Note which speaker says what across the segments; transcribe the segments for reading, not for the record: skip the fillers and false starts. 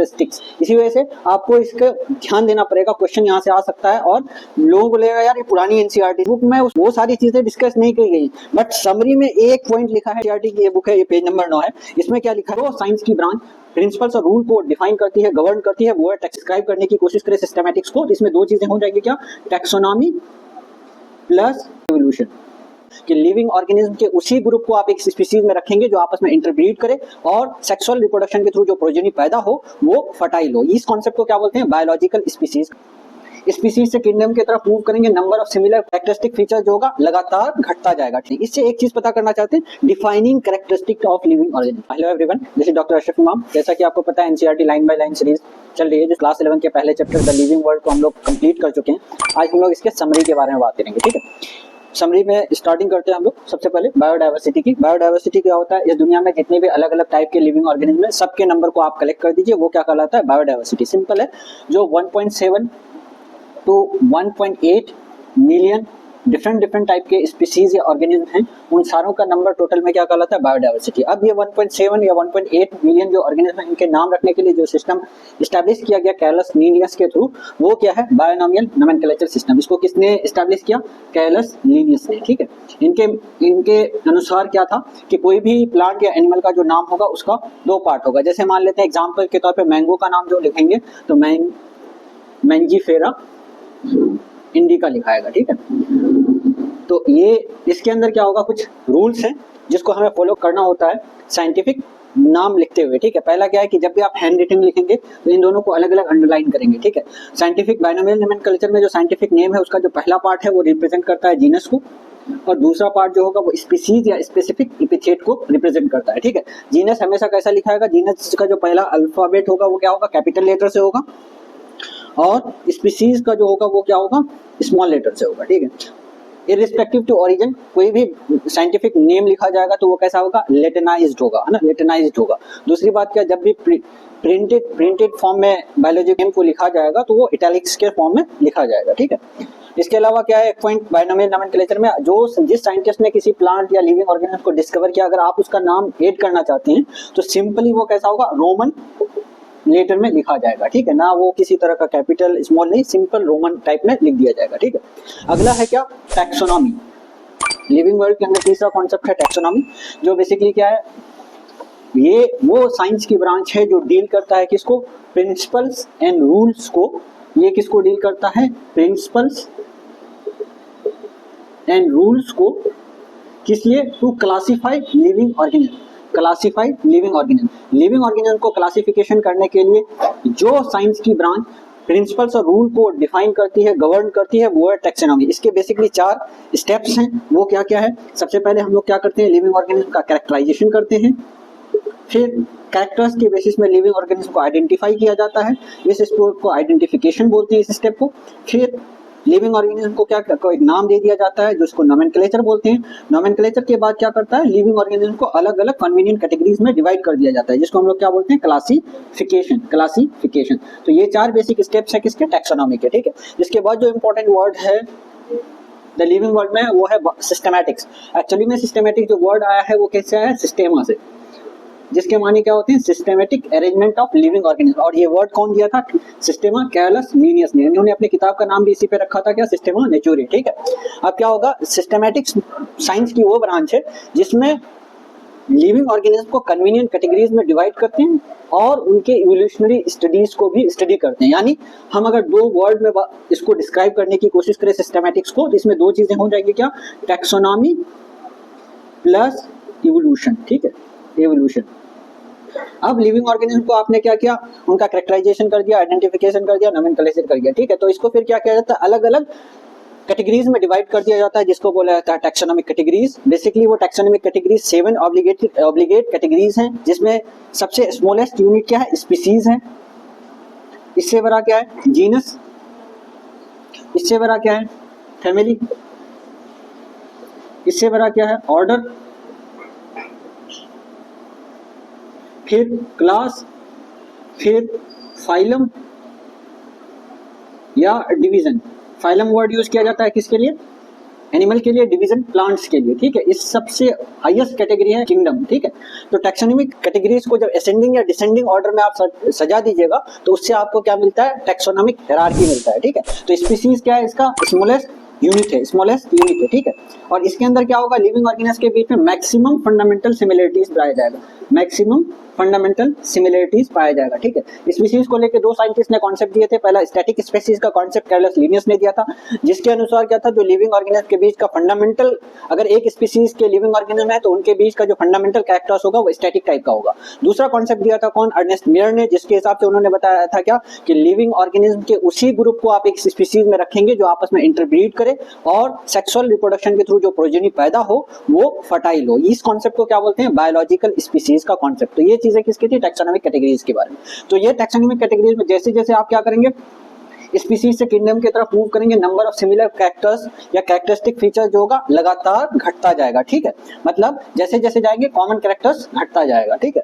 Speaker 1: Characteristics. इसी वजह से आपको इसका ध्यान देना पड़ेगा, क्वेश्चन यहाँ से आ सकता है और लोगों को लगेगा यार ये पुरानी एनसीईआरटी बुक में वो सारी चीजें डिस्कस नहीं की गई, बट समरी में एक पॉइंट लिखा है। एनसीईआरटी की ये बुक है, ये पेज नंबर 9 है। इसमें क्या लिखा है, वो साइंस की ब्रांच प्रिंसिपल्स और रूल को डिफाइन करती है, गवर्न करती है, वो डिस्क्राइब करने की कोशिश करे सिस्टमैटिक्स को। इसमें दो चीजें हो जाएगी, क्या, टैक्सोनॉमी प्लस इवोल्यूशन, कि लिविंग ऑर्गेनिज्म के उसी ग्रुप को आप एक स्पीशीज में रखेंगे जो आपस में इंटरब्रीड करे और सेक्सुअल रिप्रोडक्शन के थ्रू जो प्रोजेनी पैदा हो वो फर्टाइल हो। इस कॉन्सेप्ट को क्या बोलते हैं, बायोलॉजिकल स्पीशीज। स्पीशीज से किंगडम की तरफ मूव करेंगे, number of similar characteristic feature जो होगा लगातार घटता जाएगा। ठीक, इससे एक चीज पता करना चाहते हैं, defining characteristic of living organism. Hello everyone, this is doctor Ashraf इमाम। जैसा कि आपको पता है NCERT line by line series चल रही है, जो क्लास 11 के पहले चैप्टर द लिविंग वर्ल्ड को हम लोग कंप्लीट कर चुके हैं। आज हम लोग इसके समरी के बारे में बात करेंगे। ठीक है, समरी में स्टार्टिंग करते हैं हम लोग सबसे पहले बायोडायवर्सिटी की। बायोडायवर्सिटी क्या होता है, इस दुनिया में जितने भी अलग अलग टाइप के लिविंग ऑर्गेनिज्म है सबके नंबर को आप कलेक्ट कर दीजिए, वो क्या कहलाता है, बायोडायवर्सिटी। सिंपल है, जो 1.7 टू 1.8 मिलियन डिफरेंट टाइप के स्पीशीज या ऑर्गेनिज्म हैं, उन सारों का नंबर टोटल में क्या कहलाता है, बायोडायवर्सिटी। अब ये 1.7 या 1.8 मिलियन जो ऑर्गेनिज्म हैं, इनके नाम रखने के लिए जो सिस्टम इस्टेब्लिश किया गया कैलस लीनियस के थ्रू, वो क्या है, बायोनोमियल नोमेनक्लेचर सिस्टम। इसको किसने इस्टेब्लिश किया, कैलस लीनियस ने। ठीक है, इनके अनुसार क्या था कि कोई भी प्लांट या एनिमल का जो नाम होगा उसका दो पार्ट होगा। जैसे मान लेते हैं एग्जाम्पल के तौर पर मैंगो का नाम जो लिखेंगे तो मैंजीफेरा इंडिका लिखाएगा। ठीक है, तो ये इसके अंदर क्या होगा, कुछ रूल्स हैं जिसको हमें फॉलो करना होता है साइंटिफिक नाम लिखते हुए। ठीक है, पहला क्या है कि जब भी आप हैंड राइटिंग लिखेंगे तो इन दोनों को अलग अलग अंडरलाइन करेंगे। ठीक है, साइंटिफिक बायोनोमियल नोमेनक्लेचर में जो साइंटिफिक नेम है उसका जो पहला पार्ट है वो रिप्रेजेंट करता है जीनस को, और दूसरा पार्ट जो होगा वो स्पीशीज या स्पेसिफिक एपिथेट को रिप्रेजेंट करता है। ठीक है, जीनस हमेशा कैसा लिखाएगा, जीनस का जो पहला अल्फाबेट होगा वो क्या होगा, कैपिटल लेटर से होगा, और स्पीशीज का जो होगा वो क्या होगा, स्मॉल लेटर से होगा। ठीक है, इररिस्पेक्टिव टू ओरिजिन कोई भी साइंटिफिक नेम लिखा जाएगा तो वो कैसा होगा, लैटिनाइज्ड होगा, है ना, लैटिनाइज्ड होगा। दूसरी बात क्या, जब भी प्रिंटेड फॉर्म में बायोलॉजी नेम को लिखा जाएगा तो वो इटैलिक्स के फॉर्म में लिखा जाएगा। ठीक है, इसके अलावा क्या है, एक पॉइंट बायोनोमियल नोमेनक्लेचर में, जिस साइंटिस्ट ने किसी प्लांट या लिविंग ऑर्गेनिज्म को डिस्कवर किया, अगर आप उसका नाम ऐड करना चाहते हैं तो सिंपली वो कैसा होगा, रोमन लेटर में लिखा जाएगा। ठीक है ना, वो किसी तरह का कैपिटल स्मॉल नहीं, सिंपल रोमन टाइप में लिख दिया जाएगा। ठीक है, अगला है क्या, टैक्सोनॉमी। लिविंग वर्ल्ड के अंदर तीसरा कॉन्सेप्ट है टैक्सोनॉमी, जो बेसिकली क्या है, ये वो साइंस की ब्रांच है जो डील करता है किसको, प्रिंसिपल्स एंड रूल्स को। ये किसको डील करता है, प्रिंसिपल्स एंड रूल्स को, किस लिए, to classify living organism. Classify living organism, living organism को क्लासिफिकेशन करने के लिए जो साइंस की ब्रांच प्रिंसिपल्स और रूल को डिफाइन करती है, गवर्न करती है, वो है टैक्सोनॉमी। इसके बेसिकली 4 स्टेप्स हैं, वो क्या क्या है। सबसे पहले हम लोग क्या करते हैं, लिविंग ऑर्गेनिज्म का कैरेक्टराइजेशन करते हैं, फिर कैरेक्टर्स के बेसिस में लिविंग ऑर्गेनिज्म को आइडेंटिफाई किया जाता है, इस स्टेप को आइडेंटिफिकेशन बोलते हैं, इस स्टेप को। फिर लिविंग ऑर्गेनिज्म को क्या को एक नाम दे दिया जाता है जिसको नोमेनक्लेचर बोलते हैं। नोमेनक्लेचर के बाद क्या करता है, लिविंग ऑर्गेनिज्म को अलग अलग कन्वीनियंट कैटेगरीज में डिवाइड कर दिया जाता है, जिसको हम लोग क्या बोलते हैं, क्लासिफिकेशन। तो ये 4 बेसिक स्टेप्स है किसके, टैक्सोनॉमी के। ठीक है, इसके बाद जो इंपॉर्टेंट वर्ड है द लिविंग वर्ल्ड में वो है सिस्टमैटिक्स। एक्चुअली में सिस्टमैटिक जो वर्ड आया है वो कैसे आया है, सिस्टेमा से, जिसके माने क्या होते हैं, systematic arrangement of living organism. और ये वर्ड कौन दिया था, सिस्टेमा कैलस लीनियस ने। इन्होंने अपनी किताब का नाम भी इसी पे रखा था, क्या, सिस्टेमा नेचुरी। ठीक है, अब क्या होगा, सिस्टेमेटिक्स साइंस की वो ब्रांच है जिसमें लिविंग ऑर्गेनिज्म को कन्वीनियंट कैटेगरीज में डिवाइड करते हैं और उनके इवोल्यूशनरी स्टडीज को भी स्टडी करते हैं। यानी हम अगर 2 वर्ड में इसको डिस्क्राइब करने की कोशिश करें सिस्टेमेटिक्स को, तो इसमें 2 चीजें हो जाएंगी, क्या, टैक्सोनॉमी प्लस इवोल्यूशन। ठीक है, इवोल्यूशन। अब लिविंग ऑर्गेनिज्म को आपने क्या किया, उनका कैरेक्टराइजेशन कर दिया, आइडेंटिफिकेशन कर दिया, नोमेनक्लेचर कर दिया। ठीक है, तो इसको फिर क्या किया जाता है, अलग अलग कैटेगरीज में डिवाइड कर दिया जाता है, जिसको बोला जाता है टैक्सोनॉमिक कैटेगरीज। बेसिकली वो टैक्सोनॉमिक कैटेगरीज 7 ऑब्लिगेट कैटेगरीज हैं, जिसमें सबसे स्मॉलेस्ट यूनिट क्या है, स्पीशीज है। इससे बड़ा क्या है, जीनस। इससे बड़ा क्या है, फैमिली। इससे बड़ा क्या है, ऑर्डर। फिर क्लास, फिर फाइलम या डिवीजन। फाइलम वर्ड यूज किया जाता है किसके लिए, एनिमल के लिए डिवीजन प्लांट्स के लिए, ठीक है। इस सबसे हाईएस्ट कैटेगरी है किंगडम, ठीक है। तो टैक्सोनॉमिक कैटेगरीज को जब असेंडिंग या डिसेंडिंग ऑर्डर में आप सजा दीजिएगा तो उससे आपको क्या मिलता है, टैक्सोनॉमिक हायरार्की मिलता है, ठीक है। तो स्पीसीज क्या है, इसका स्मॉलेस्ट यूनिट है, स्मॉलेस्ट यूनिट है, ठीक है। और इसके अंदर क्या होगा, लिविंग ऑर्गेनिज्म के बीच में मैक्सिमम फंडामेंटल सिमिलरिटीज पाया जाएगा, मैक्सिमम फंडामेंटल सिमिलरिटीज पाया जाएगा, ठीक है। स्पीसीज को लेकर दो साइंटिस्ट ने कॉन्सेप्ट दिए थे। पहला स्टैटिक स्पीसीज का कॉन्सेप्ट कार्लोस लिनियस ने दिया था, जिसके अनुसार क्या था, जो लिविंग ऑर्गेनिज्म के बीच का फंडामेंटल, अगर एक स्पीसीज के लिविंग ऑर्गेनिज्म है तो उनके बीच का जो फंडामेंटल कैरेक्टर्स होगा वो स्टैटिक टाइप का होगा। दूसरा कॉन्सेप्ट दिया था कौन, अर्नेस्ट मिलर ने, जिसके हिसाब से उन्होंने बताया था क्या कि लिविंग ऑर्गेनिज्म के उसी ग्रुप को आप एक स्पीसीज में रखेंगे जो आपस में इंटरब्रीड करे और सेक्सुअल रिप्रोडक्शन के थ्रू जो प्रोजेनी पैदा हो वो फर्टाइल हो। इस कॉन्सेप्ट को क्या बोलते हैं, बायोलॉजिकल स्पीसीज का कॉन्सेप्ट। तो ये चीजें किसकी थी, टैक्सोनॉमिक कैटेगरीज के बारे में। तो ये टैक्सोनॉमिक कैटेगरीज में जैसे जैसे आप क्या करेंगे, स्पीसीज से किंगडम की तरफ मूव करेंगे, नंबर ऑफ सिमिलर कैरेक्टर्स या कैरेक्टरिस्टिक फीचर जो होगा लगातार घटता जाएगा, ठीक है। मतलब जैसे जैसे जाएंगे कॉमन कैरेक्टर्स घटता जाएगा, ठीक है।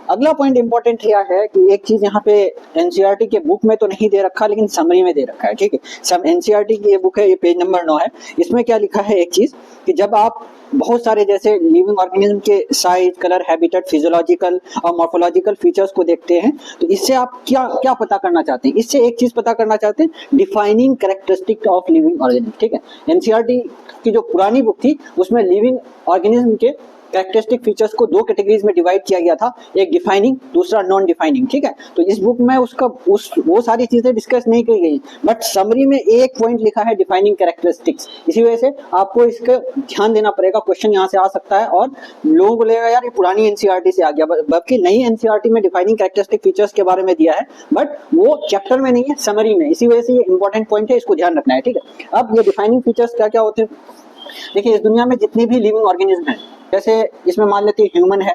Speaker 1: अगला पॉइंट इंपॉर्टेंट यह है कि एक चीज यहाँ पे एनसीईआरटी के बुक में तो नहीं दे रखा लेकिन समरी में दे रखा है, ठीक है। सब एनसीईआरटी की ये बुक है, ये पेज नंबर 9 है। इसमें क्या लिखा है एक चीज कि जब आप बहुत सारे जैसे लिविंग ऑर्गेनिज्म के साइज, कलर, हैबिटेट, फिजियोलॉजिकल और मॉर्फोलॉजिकल फीचर्स को देखते हैं तो इससे आप क्या क्या पता करना चाहते हैं, इससे एक चीज पता करना चाहते हैं, defining characteristic of living organism, ठीक है। एनसीईआरटी की जो पुरानी बुक थी उसमें लिविंग ऑर्गेनिज्म के कैरेक्टरिस्टिक फीचर्स को दो कैटेगरीज में डिवाइड किया गया था, एक डिफाइनिंग, दूसरा नॉन डिफाइनिंग, ठीक है। तो इस बुक में वो सारी चीजें डिस्कस नहीं की गई, बट समरी में एक पॉइंट लिखा है डिफाइनिंग कैरेक्टरिस्टिक्स। इसी वजह से आपको इसका ध्यान देना पड़ेगा, क्वेश्चन यहाँ से आ सकता है और लोगों को लगेगा यार ये पुरानी एनसीईआरटी से आ गया, बल्कि नई एनसीईआरटी में डिफाइनिंग कैरेक्टरिस्टिक फीचर्स के बारे में दिया है, बट वो चैप्टर में नहीं है, समरी में। इसी वजह से ये इंपॉर्टेंट पॉइंट है, इसको ध्यान रखना है, ठीक है। अब ये डिफाइनिंग फीचर्स क्या क्या होते हैं, देखिए इस दुनिया में जितने भी लिविंग ऑर्गेनिज्म हैं, जैसे इसमें मान लेते हैं ह्यूमन है,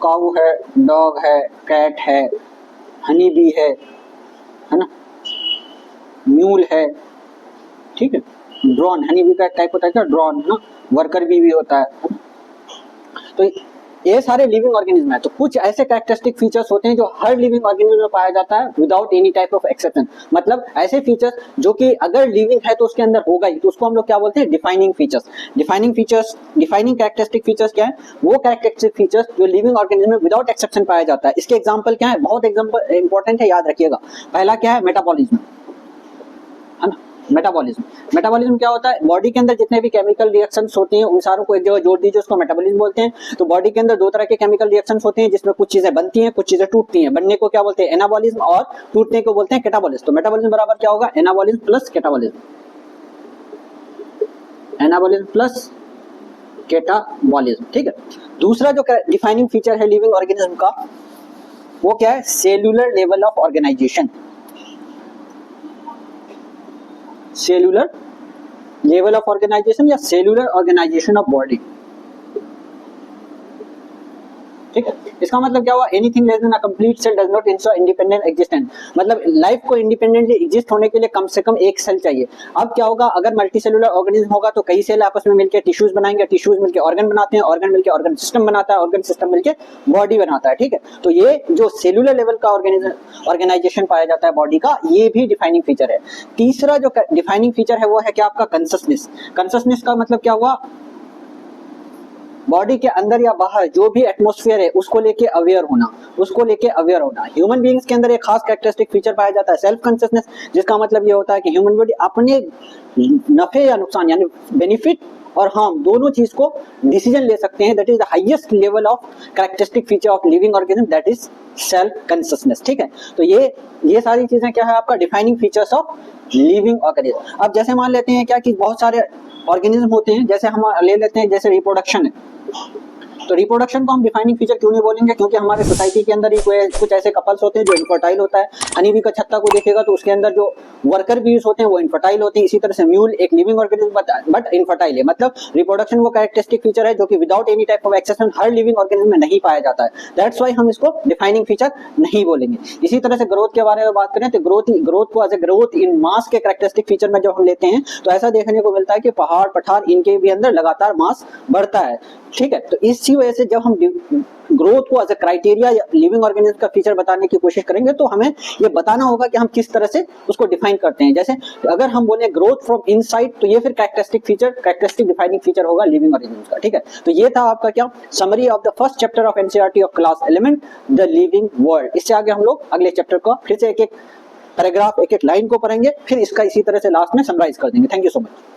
Speaker 1: काऊ है, डॉग है, कैट है, हनी बी है ना, म्यूल है, ठीक है। ड्रोन, हनी बी का एक टाइप होता है क्या, ड्रोन है ना, वर्कर बी भी होता है। तो ये सारे लिविंग ऑर्गेनिज्म है। तो कुछ ऐसे कैरेक्टरिस्टिक फीचर्स होते हैं जो हर लिविंग ऑर्गेनिज्म में पाया जाता है without any type of exception. मतलब ऐसे फीचर्स जो कि अगर लिविंग है तो उसके अंदर होगा ही, तो उसको हम लोग क्या बोलते हैं, defining features. Defining characteristic features क्या है, वो कैरेक्टरिस्टिक फीचर्स जो लिविंग ऑर्गेनिज्म में विदाउट एक्सेप्शन पाया जाता है। इसके एग्जाम्पल क्या है, बहुत एग्जाम्पल इंपॉर्टेंट है, याद रखिएगा। पहला क्या है, मेटाबॉलिज्म, है ना। मेटाबॉलिज्म क्या होता है, बॉडी के अंदर जितने भी केमिकल रिएक्शंस होते हैं उन सारों को एक जगह जोड़ दीजिए, उसको मेटाबॉलिज्म बोलते हैं। तो बॉडी के अंदर दो तरह के केमिकल रिएक्शंस होते हैं जिसमें कुछ चीजें बनती हैं, कुछ चीजें टूटती हैं। बनने को क्या बोलते हैं, एनाबॉलिज्म, और टूटने को बोलते हैं कैटाबॉलिज्म। तो मेटाबॉलिज्म बराबर क्या होगा, anabolism plus catabolism, anabolism plus catabolism, ठीक है। दूसरा जो डिफाइनिंग फीचर है लिविंग ऑर्गेनिज्म का वो क्या है, cellular level of organisation. Cellular level of organisation या सेल्यूलर ऑर्गेनाइजेशन ऑफ बॉडी, ठीक है। इसका मतलब क्या हुआ, anything less than a complete cell does not ensure independent existence. मतलब लाइफ को इंडिपेंडेंटली एग्जिस्ट होने के लिए कम से कम एक सेल चाहिए। अब क्या होगा, अगर मल्टी सेलुलर ऑर्गेनिज्म होगा तो कई सेल आपस में मिलकर टिश्यूज बनाएंगे, टिश्यूज मिलकर ऑर्गन बनाते हैं, ऑर्गन मिलकर ऑर्गन सिस्टम बनाता है, ऑर्गन सिस्टम मिलकर बॉडी बनाता है, ठीक है। तो ये जो सेलुलर लेवल का ऑर्गेनाइजेशन पाया जाता है बॉडी का, ये भी डिफाइनिंग फीचर है। तीसरा जो डिफाइनिंग फीचर है वो है क्या, आपका कंसियसनेस। कंसियसनेस का मतलब क्या हुआ, बॉडी के अंदर या बाहर जो भी एटमॉस्फेयर है उसको लेके अवेयर होना, उसको लेके अवेयर होना। ह्यूमन बीइंग्स के अंदर एक खास कैरेक्टरिस्टिक फीचर पाया जाता है, सेल्फ कॉन्शियसनेस, जिसका मतलब ये होता है कि ह्यूमन बॉडी अपने नफे या नुकसान यानी बेनिफिट और हार्म दोनों चीज को डिसीजन ले सकते हैं। That is the highest level of characteristic feature of living organism, that is self consciousness, ठीक है। तो ये सारी चीजें क्या है, आपका defining features of living organism. अब जैसे मान लेते हैं क्या कि बहुत सारे ऑर्गेनिज्म होते हैं, जैसे हम ले लेते हैं जैसे रिप्रोडक्शन है, तो रिप्रोडक्शन को हम डिफाइनिंग फीचर क्यों नहीं बोलेंगे, क्योंकि हमारे सोसाइटी के अंदर ही कुछ ऐसे कपल्स होते हैं जो इनफर्टाइल होता है। हनी बी का छत्ता को देखेगा तो उसके अंदर जो वर्कर बीज होते हैं वो इनफर्टाइल होते हैं। इसी तरह से म्यूल एक लिविंग ऑर्गेनिज्म बट इनफर्टाइल है। मतलब रिप्रोडक्शन वो कैरेक्टरिस्टिक फीचर है जो कि without any type of exception her living organism में नहीं पाया जाता है। दैट्स व्हाई हम इसको डिफाइनिंग फीचर नहीं बोलेंगे। इसी तरह से ग्रोथ के बारे में बात करें तो ग्रोथ को एज ए ग्रोथ इन मास के कैरेक्टरिस्टिक फीचर में जब हम लेते हैं तो ऐसा देखने को मिलता है कि पहाड़ पठार इनके भी अंदर लगातार मास बढ़ता है। ठीक है। तो इसी वजह से जब हम ग्रोथ को एज अ क्राइटेरिया या लिविंग ऑर्गेनिज्म का फीचर बताने की कोशिश करेंगे तो हमें ये बताना होगा कि हम किस तरह से उसको डिफाइन करते हैं। जैसे अगर हम बोले ग्रोथ फ्रॉम इनसाइड तो ये फिर कैरेक्टरिस्टिक डिफाइनिंग फीचर होगा लिविंग ऑर्गेनिज्म का। ठीक है, तो ये था आपका क्या summary of the first chapter of NCERT of class element the living world. इससे आगे हम लोग अगले चैप्टर को फिर से एक एक पैराग्राफ एक एक लाइन को पढ़ेंगे, फिर इसका इसी तरह से लास्ट में समराइज कर देंगे। Thank you so much.